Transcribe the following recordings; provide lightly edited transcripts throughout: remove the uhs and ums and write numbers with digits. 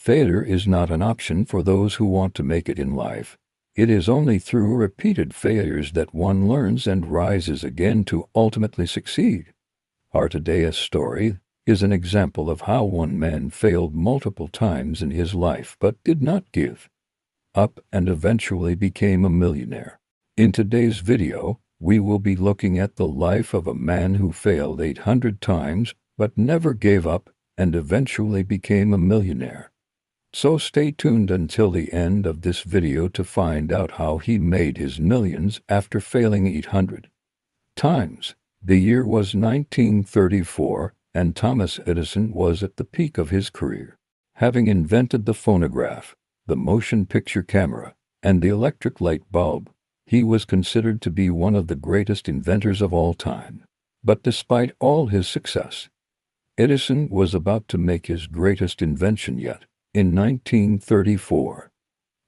Failure is not an option for those who want to make it in life. It is only through repeated failures that one learns and rises again to ultimately succeed. Our today's story is an example of how one man failed multiple times in his life but did not give up and eventually became a millionaire. In today's video, we will be looking at the life of a man who failed 800 times but never gave up and eventually became a millionaire. So stay tuned until the end of this video to find out how he made his millions after failing 800 times. The year was 1934, and Thomas Edison was at the peak of his career. Having invented the phonograph, the motion picture camera, and the electric light bulb, he was considered to be one of the greatest inventors of all time. But despite all his success, Edison was about to make his greatest invention yet. In 1934,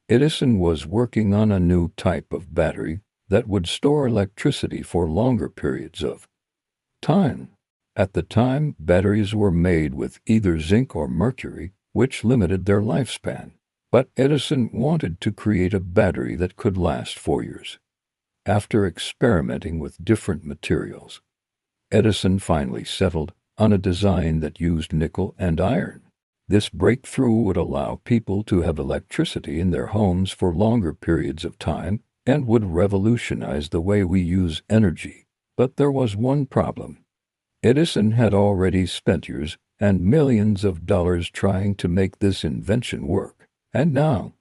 Edison was working on a new type of battery that would store electricity for longer periods of time. At the time, batteries were made with either zinc or mercury, which limited their lifespan. But Edison wanted to create a battery that could last 4 years. After experimenting with different materials, Edison finally settled on a design that used nickel and iron. This breakthrough would allow people to have electricity in their homes for longer periods of time and would revolutionize the way we use energy. But there was one problem. Edison had already spent years and millions of dollars trying to make this invention work. And now,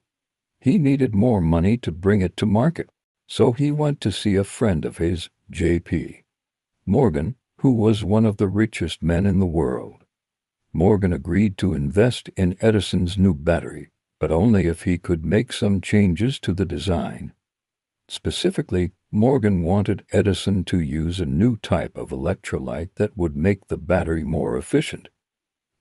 he needed more money to bring it to market. So he went to see a friend of his, J.P. Morgan, who was one of the richest men in the world. Morgan agreed to invest in Edison's new battery, but only if he could make some changes to the design. Specifically, Morgan wanted Edison to use a new type of electrolyte that would make the battery more efficient.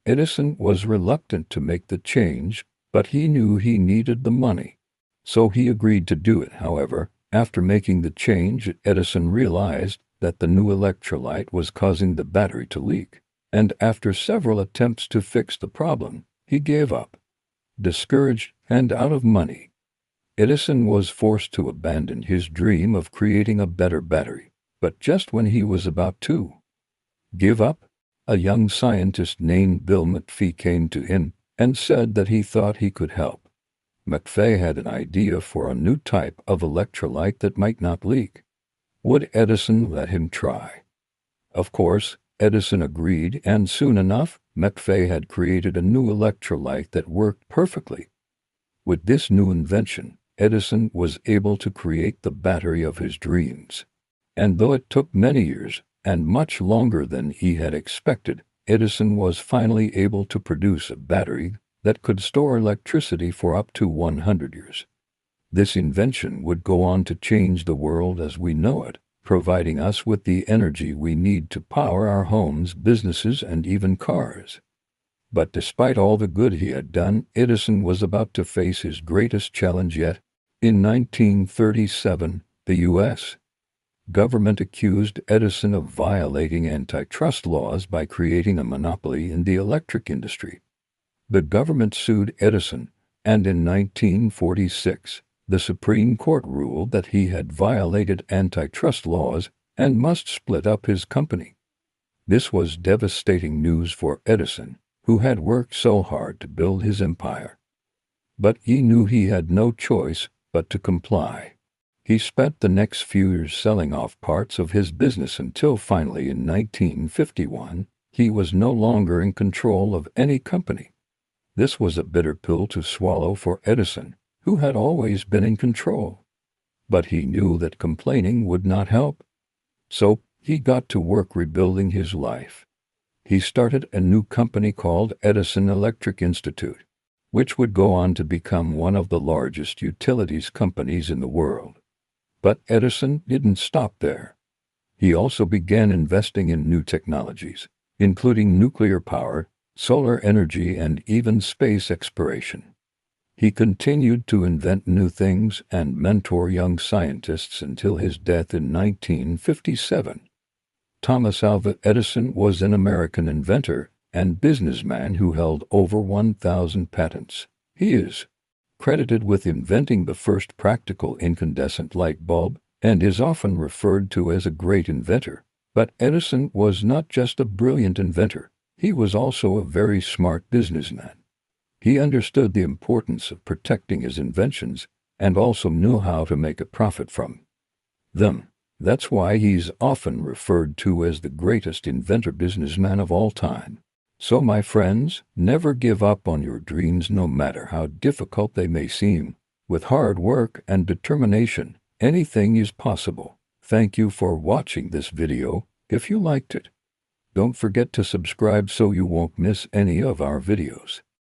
Edison was reluctant to make the change, but he knew he needed the money. So he agreed to do it. However, after making the change, Edison realized that the new electrolyte was causing the battery to leak. And after several attempts to fix the problem, he gave up. Discouraged and out of money, Edison was forced to abandon his dream of creating a better battery. But just when he was about to give up, a young scientist named Bill McPhee came to him and said that he thought he could help. McPhee had an idea for a new type of electrolyte that might not leak. Would Edison let him try? Of course, Edison agreed, and soon enough, McPhee had created a new electrolyte that worked perfectly. With this new invention, Edison was able to create the battery of his dreams. And though it took many years, and much longer than he had expected, Edison was finally able to produce a battery that could store electricity for up to 100 years. This invention would go on to change the world as we know it, providing us with the energy we need to power our homes, businesses, and even cars. But despite all the good he had done, Edison was about to face his greatest challenge yet. In 1937, the U.S. government accused Edison of violating antitrust laws by creating a monopoly in the electric industry. The government sued Edison, and in 1946, the Supreme Court ruled that he had violated antitrust laws and must split up his company. This was devastating news for Edison, who had worked so hard to build his empire. But he knew he had no choice but to comply. He spent the next few years selling off parts of his business until finally in 1951, he was no longer in control of any company. This was a bitter pill to swallow for Edison, who had always been in control. But he knew that complaining would not help. So he got to work rebuilding his life. He started a new company called Edison Electric Institute, which would go on to become one of the largest utilities companies in the world. But Edison didn't stop there. He also began investing in new technologies, including nuclear power, solar energy, and even space exploration. He continued to invent new things and mentor young scientists until his death in 1957. Thomas Alva Edison was an American inventor and businessman who held over 1,000 patents. He is credited with inventing the first practical incandescent light bulb and is often referred to as a great inventor. But Edison was not just a brilliant inventor. He was also a very smart businessman. He understood the importance of protecting his inventions and also knew how to make a profit from them. That's why he's often referred to as the greatest inventor businessman of all time. So, my friends, never give up on your dreams no matter how difficult they may seem. With hard work and determination, anything is possible. Thank you for watching this video. If you liked it, don't forget to subscribe so you won't miss any of our videos.